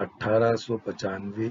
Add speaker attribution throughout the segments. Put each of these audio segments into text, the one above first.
Speaker 1: 1895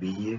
Speaker 1: BA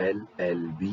Speaker 1: LLB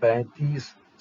Speaker 1: 35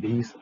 Speaker 1: 20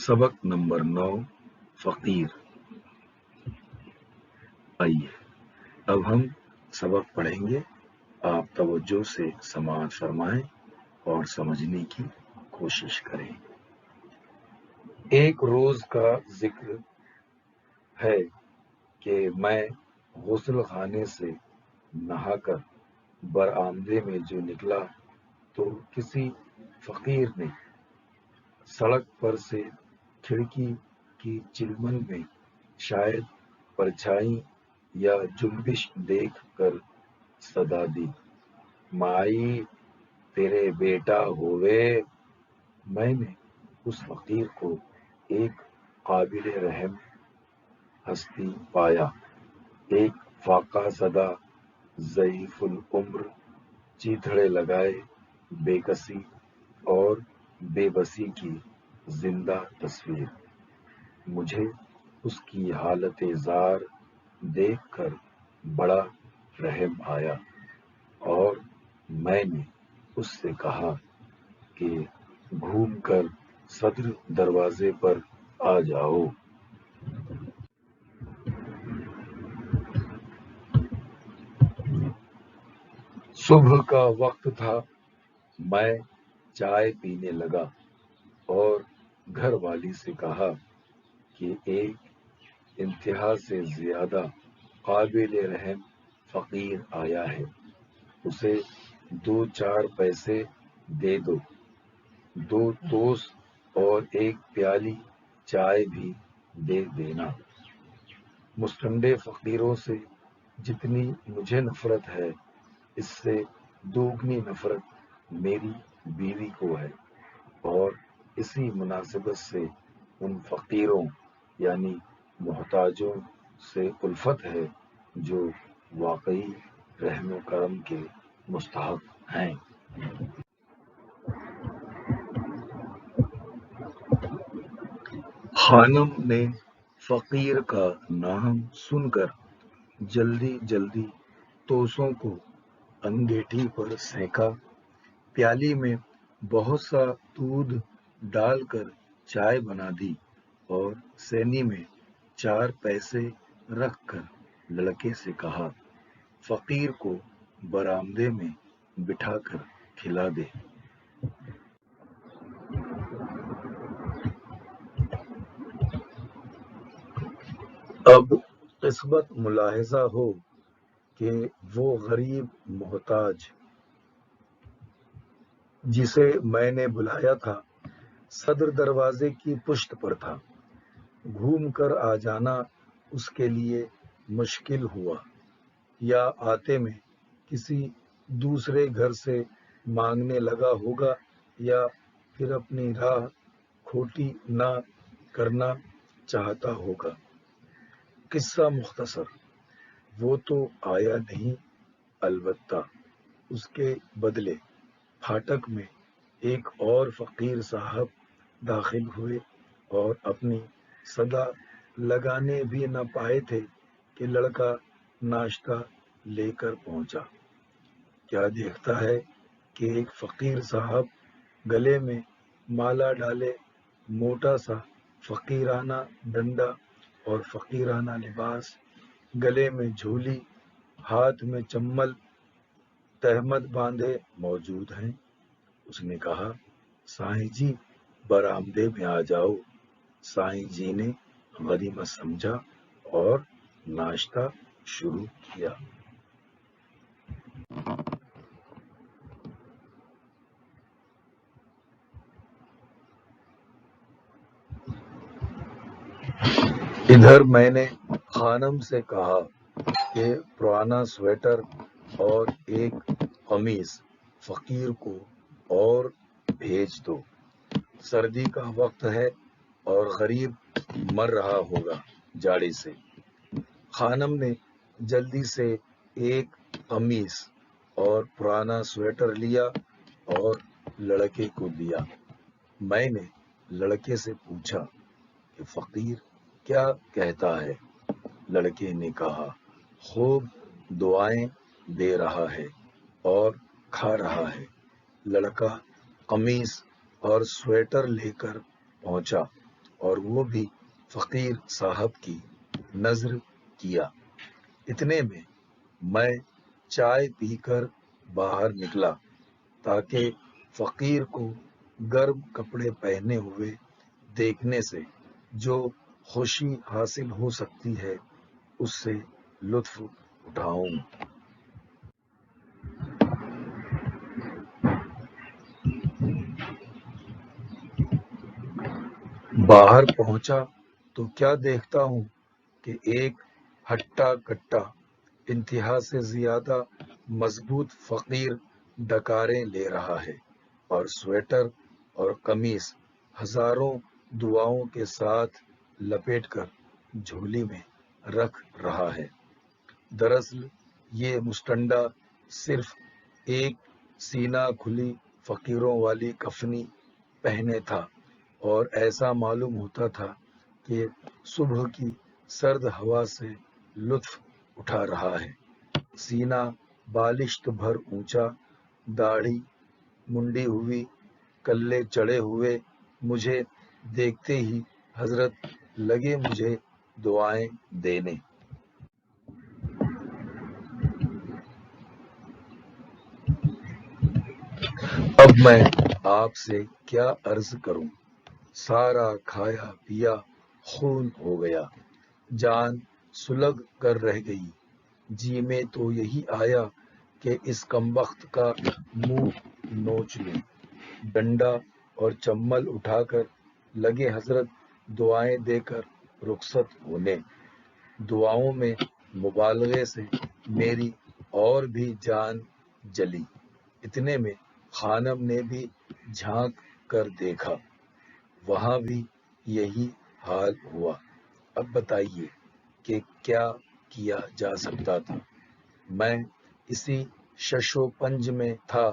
Speaker 1: سبق number 9 فقیر۔ آئیے اب ہم سبق پڑھیں گے، آپ توجہ سے سماعت فرمائیں اور سمجھنے کی کوشش کریں۔ ایک روز کا ذکر ہے کہ میں غسل خانے سے نہا کر برآمدے میں جو نکلا تو کسی فقیر نے سڑک پر سے کھڑکی کی چلمن میں شاید پرچھائی یا جنبش دیکھ کر صدا دی، مائی تیرے بیٹا ہوئے۔ میں نے اس فقیر کو ایک قابل رحم ہستی پایا، ایک فاقہ زدہ ضعیف العمر، چیتھڑے لگائے بے کسی اور بے بسی کی زندہ تصویر۔ مجھے اس کی حالت زار دیکھ کر بڑا رحم آیا اور میں نے اس سے کہا کہ گھوم کر صدر دروازے پر آ جاؤ۔ صبح کا وقت تھا، میں چائے پینے لگا اور گھر والی سے کہا کہ ایک انتہا سے زیادہ قابل رحم فقیر آیا ہے، اسے 2-4 پیسے دے دو، 2 توس اور 1 پیالی چائے بھی دے دینا۔ مستنڈے فقیروں سے جتنی مجھے نفرت ہے، اس سے دوگنی نفرت میری بیوی کو ہے، اور اسی مناسبت سے ان فقیروں یعنی محتاجوں سے الفت ہے جو واقعی رحم و کرم کے مستحق ہیں۔ خانم نے فقیر کا نام سن کر جلدی جلدی توسوں کو انگیٹھی پر سینکا، پیالی میں بہت سا دودھ ڈال کر چائے بنا دی اور سینی میں 4 پیسے رکھ کر لڑکے سے کہا، فقیر کو برآمدے میں بٹھا کر کھلا دے۔ اب قسمت ملاحظہ ہو کہ وہ غریب محتاج جسے میں نے بلایا تھا صدر دروازے کی پشت پر تھا، گھوم کر آ جانا اس کے لیے مشکل ہوا، یا آتے میں کسی دوسرے گھر سے مانگنے لگا ہوگا، یا پھر اپنی راہ کھوٹی نہ کرنا چاہتا ہوگا۔ قصہ مختصر، وہ تو آیا نہیں، البتہ اس کے بدلے پھاٹک میں ایک اور فقیر صاحب داخل ہوئے اور اپنی صدا لگانے بھی نہ پائے تھے کہ لڑکا ناشتہ لے کر پہنچا۔ کیا دیکھتا ہے کہ ایک فقیر صاحب گلے میں مالا ڈالے، موٹا سا فقیرانہ ڈنڈا اور فقیرانہ لباس، گلے میں جھولی، ہاتھ میں چمل، تہمت باندھے موجود ہیں۔ اس نے کہا، سائیں جی برآمدے میں آ جاؤ۔ سائیں جی نے غنیمت سمجھا اور ناشتہ شروع کیا۔ ادھر میں نے خانم سے کہا کہ پرانا سویٹر اور ایک قمیص فقیر کو اور بھیج دو، سردی کا وقت ہے اور غریب مر رہا ہوگا جاڑے سے۔ خانم نے جلدی سے ایک قمیص اور پرانا سویٹر لیا اور لڑکے کو دیا۔ میں نے لڑکے سے پوچھا کہ فقیر کیا کہتا ہے؟ لڑکے نے کہا، خوب دعائیں دے رہا ہے اور کھا رہا ہے۔ لڑکا قمیص اور سویٹر لے کر پہنچا اور وہ بھی فقیر صاحب کی نظر کیا۔ اتنے میں میں چائے پی کر باہر نکلا تاکہ فقیر کو گرم کپڑے پہنے ہوئے دیکھنے سے جو خوشی حاصل ہو سکتی ہے اس سے لطف اٹھاؤں۔ باہر پہنچا تو کیا دیکھتا ہوں کہ ایک ہٹا کٹا انتہا سے زیادہ مضبوط فقیر ڈکاریں لے رہا ہے اور سویٹر اور قمیص ہزاروں دعاؤں کے ساتھ لپیٹ کر جھولی میں رکھ رہا ہے۔ دراصل یہ مشٹنڈا صرف ایک سینہ کھلی فقیروں والی کفنی پہنے تھا اور ایسا معلوم ہوتا تھا کہ صبح کی سرد ہوا سے لطف اٹھا رہا ہے۔ سینہ بالشت بھر اونچا، داڑھی منڈی ہوئی، کلے چڑھے ہوئے، مجھے دیکھتے ہی حضرت لگے مجھے دعائیں دینے۔ اب میں آپ سے کیا عرض کروں، سارا کھایا پیا خون ہو گیا، جان سلگ کر رہ گئی۔ جی میں تو یہی آیا کہ اس کمبخت کا منہ نوچ لوں۔ ڈنڈا اور چمل اٹھا کر لگے حضرت دعائیں دے کر رخصت ہونے۔ دعاؤں میں مبالغے سے میری اور بھی جان جلی۔ اتنے میں خانم نے بھی جھانک کر دیکھا، وہاں بھی یہی حال ہوا۔ اب بتائیے کہ کیا کیا جا سکتا تھا۔ میں اسی شش و پنج میں تھا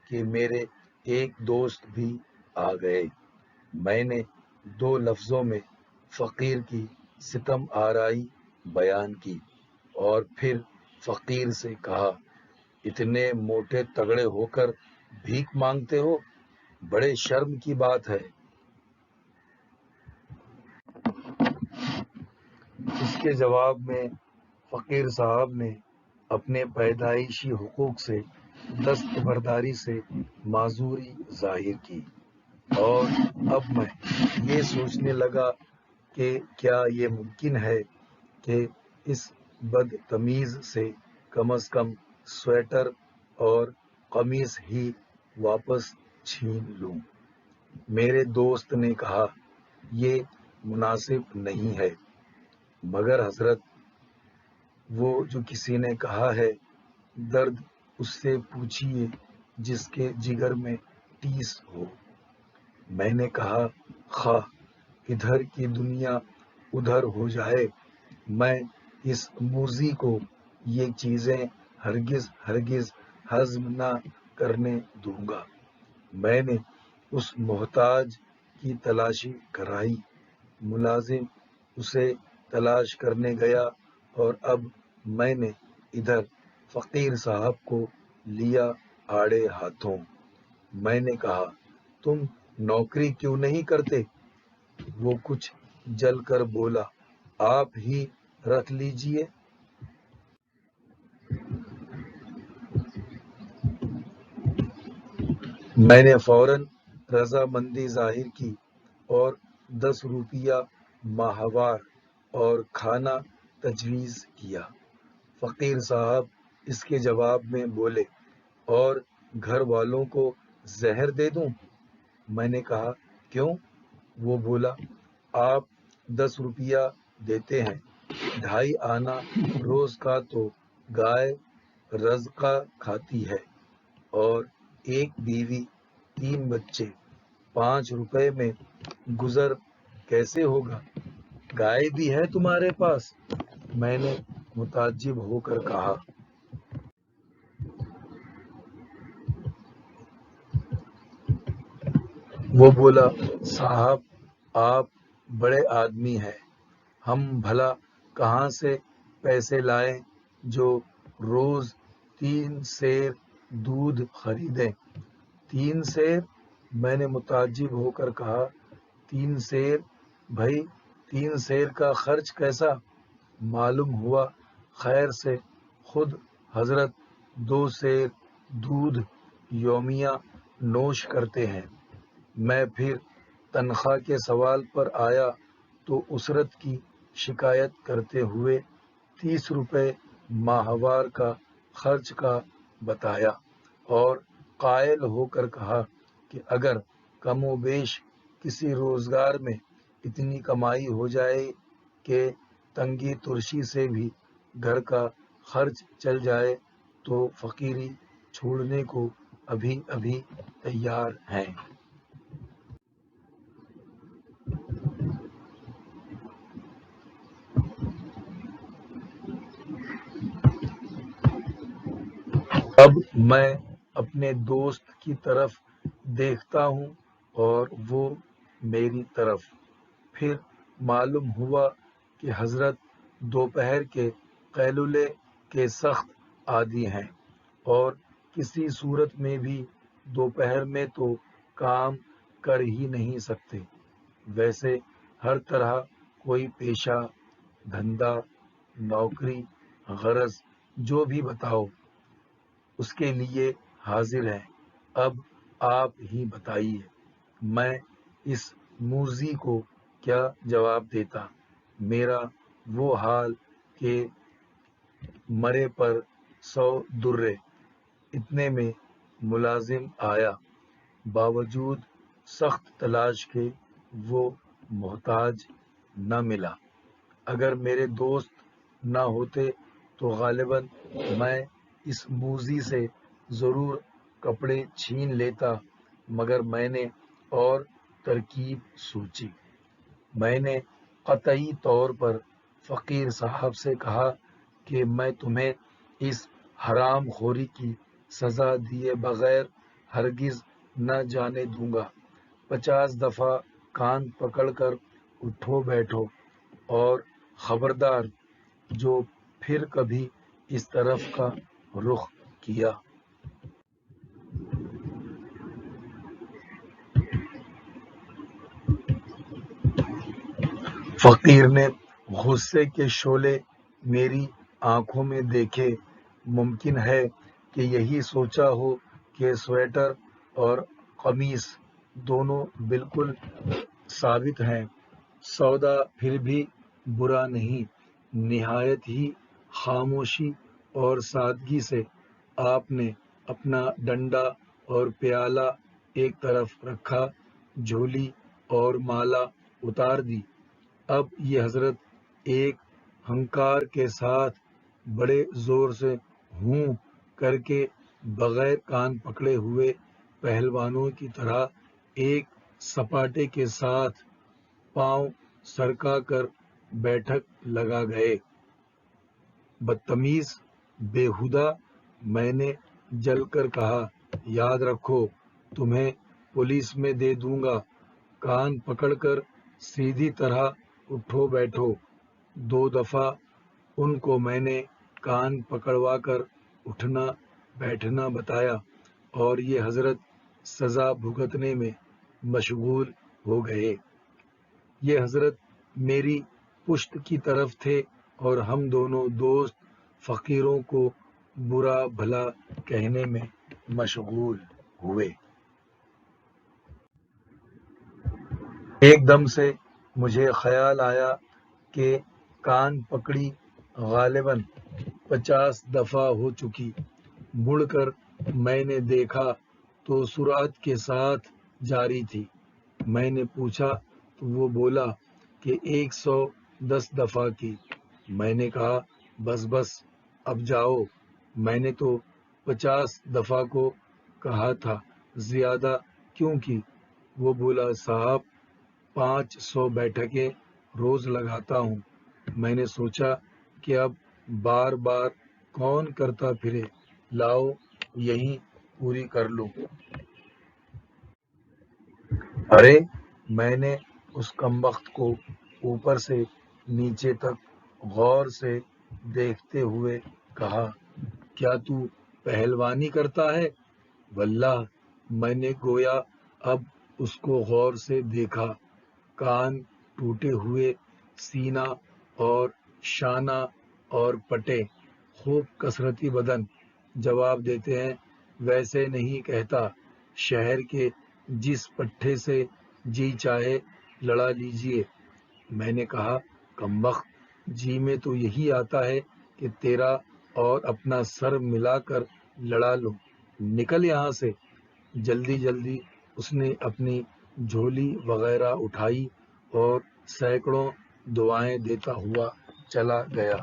Speaker 1: کہ میرے ایک دوست بھی آ گئے۔ میں نے 2 لفظوں میں فقیر کی ستم آرائی بیان کی اور پھر فقیر سے کہا، اتنے موٹے تگڑے ہو کر بھیک مانگتے ہو، بڑے شرم کی بات ہے۔ اس کے جواب میں فقیر صاحب نے اپنے پیدائشی حقوق سے دستبرداری سے معذوری ظاہر کی، اور اب میں یہ سوچنے لگا کہ کیا یہ ممکن ہے کہ اس بدتمیز سے کم از کم سویٹر اور قمیص ہی واپس چھین لوں۔ میرے دوست نے کہا، یہ مناسب نہیں ہے، مگر حضرت وہ جو کسی نے کہا ہے، درد اس سے پوچھیے جس کے جگر میں ٹیس ہو۔ میں نے کہا، خواہ ادھر کی دنیا ادھر ہو جائے، میں اس موذی کو یہ چیزیں ہرگز ہرگز ہضم نہ کرنے دوں گا۔ میں نے اس محتاج کی تلاشی کرائی، ملازم اسے تلاش کرنے گیا، اور اب میں نے ادھر فقیر صاحب کو لیا آڑے ہاتھوں۔ میں نے کہا، تم نوکری کیوں نہیں کرتے؟ وہ کچھ جل کر بولا، آپ ہی رکھ لیجئے۔ میں نے فوراً رضامندی ظاہر کی اور 10 روپیہ ماہوار اور کھانا تجویز کیا۔ فقیر صاحب اس کے جواب میں بولے، اور گھر والوں کو زہر دے دوں؟ میں نے کہا، کیوں؟ وہ بولا، آپ 10 روپیہ دیتے ہیں، 2.5 آنا روز کا تو گائے رزقہ کھاتی ہے، اور ایک بیوی 3 بچے، 5 روپے میں گزر کیسے ہوگا؟ گائے بھی ہے تمہارے پاس؟ میں نے متعجب ہو کر کہا۔ وہ بولا، صاحب آپ بڑے آدمی ہیں، ہم بھلا کہاں سے پیسے لائیں جو روز 3 سیر دودھ خریدیں؟ 3 سیر؟ میں نے متعجب ہو کر کہا، 3 سیر بھائی 3 سیر کا خرچ کیسا؟ معلوم ہوا خیر سے خود حضرت 2 سیر دودھ یومیہ نوش کرتے ہیں۔ میں پھر تنخواہ کے سوال پر آیا تو اسرت کی شکایت کرتے ہوئے 30 روپے ماہوار کا خرچ کا بتایا اور قائل ہو کر کہا کہ اگر کم و بیش کسی روزگار میں اتنی کمائی ہو جائے کہ تنگی ترشی سے بھی گھر کا خرچ چل جائے تو فقیری چھوڑنے کو ابھی ابھی تیار ہیں۔ اب میں اپنے دوست کی طرف دیکھتا ہوں اور وہ میری طرف۔ پھر معلوم ہوا کہ حضرت دوپہر کے قیلولے کے سخت عادی ہیں اور کسی صورت میں بھی دوپہر میں تو کام کر ہی نہیں سکتے۔ ویسے ہر طرح کوئی پیشہ، دھندا، نوکری، غرض جو بھی بتاؤ اس کے لیے حاضر ہے۔ اب آپ ہی بتائیے میں اس موذی کو کیا جواب دیتا؟ میرا وہ حال کہ مرے پر 100 درے، اتنے میں ملازم آیا۔ باوجود سخت تلاش کے وہ محتاج نہ ملا۔ اگر میرے دوست نہ ہوتے تو غالباً میں اس موذی سے ضرور کپڑے چھین لیتا، مگر میں نے اور ترکیب سوچی۔ میں نے قطعی طور پر فقیر صاحب سے کہا کہ میں تمہیں اس حرام خوری کی سزا دیے بغیر ہرگز نہ جانے دوں گا۔ 50 دفعہ کان پکڑ کر اٹھو بیٹھو، اور خبردار جو پھر کبھی اس طرف کا رخ کیا۔ فقیر نے غصے کے شعلے میری آنکھوں میں دیکھے۔ ممکن ہے کہ یہی سوچا ہو کہ سویٹر اور قمیص دونوں بالکل ثابت ہیں۔ سودا پھر بھی برا نہیں۔ نہایت ہی خاموشی اور سادگی سے آپ نے اپنا ڈنڈا اور پیالہ ایک طرف رکھا، جھولی اور مالا اتار دی۔ اب یہ حضرت ایک ہنکار کے ساتھ بڑے زور سے ہوں کر کے بغیر کان پکڑے ہوئے پہلوانوں کی طرح ایک سپاٹے کے ساتھ پاؤں سرکا کر بیٹھک لگا گئے۔ بدتمیز، بےہودہ، میں نے جل کر کہا، یاد رکھو تمہیں پولیس میں دے دوں گا۔ کان پکڑ کر سیدھی طرح اٹھو بیٹھو۔ 2 دفعہ ان کو میں نے کان پکڑوا کر اٹھنا بیٹھنا بتایا اور یہ حضرت سزا بھگتنے میں مشغول ہو گئے۔ یہ حضرت میری پشت کی طرف تھے اور ہم دونوں دوست فقیروں کو برا بھلا کہنے میں مشغول ہوئے۔ ایک دم سے مجھے خیال آیا کہ کان پکڑی غالباً 50 دفعہ ہو چکی۔ مڑ کر میں نے دیکھا تو سرعت کے ساتھ جاری تھی۔ میں نے پوچھا تو وہ بولا کہ 110 دفعہ کی۔ میں نے کہا بس بس اب جاؤ۔ میں نے تو 50 دفعہ کو کہا تھا، زیادہ کیوں کی؟ وہ بولا صاحب 500 بیٹھکیں روز لگاتا ہوں۔ میں نے سوچا کہ اب بار بار کون کرتا پھرے، لاؤ یہیں پوری کر لوں۔ ارے میں نے اس کمبخت کو اوپر سے نیچے تک غور سے دیکھتے ہوئے کہا، کیا تو پہلوانی کرتا ہے؟ واللہ میں نے گویا اب اس کو غور سے دیکھا۔ کان ٹوٹے ہوئے سینہ اور شانہ اور پٹے خوب کثرتی بدن جواب دیتے ہیں، ویسے نہیں کہتا، شہر کے جس پٹھے سے جی چاہے لڑا لیجئے۔ میں نے کہا، کمبخت، جی میں تو یہی آتا ہے کہ تیرا اور اپنا سر ملا کر لڑا لوں، نکل یہاں سے۔ جلدی جلدی اس نے اپنی جھولی وغیرہ اٹھائی اور سینکڑوں دعائیں دیتا ہوا چلا گیا۔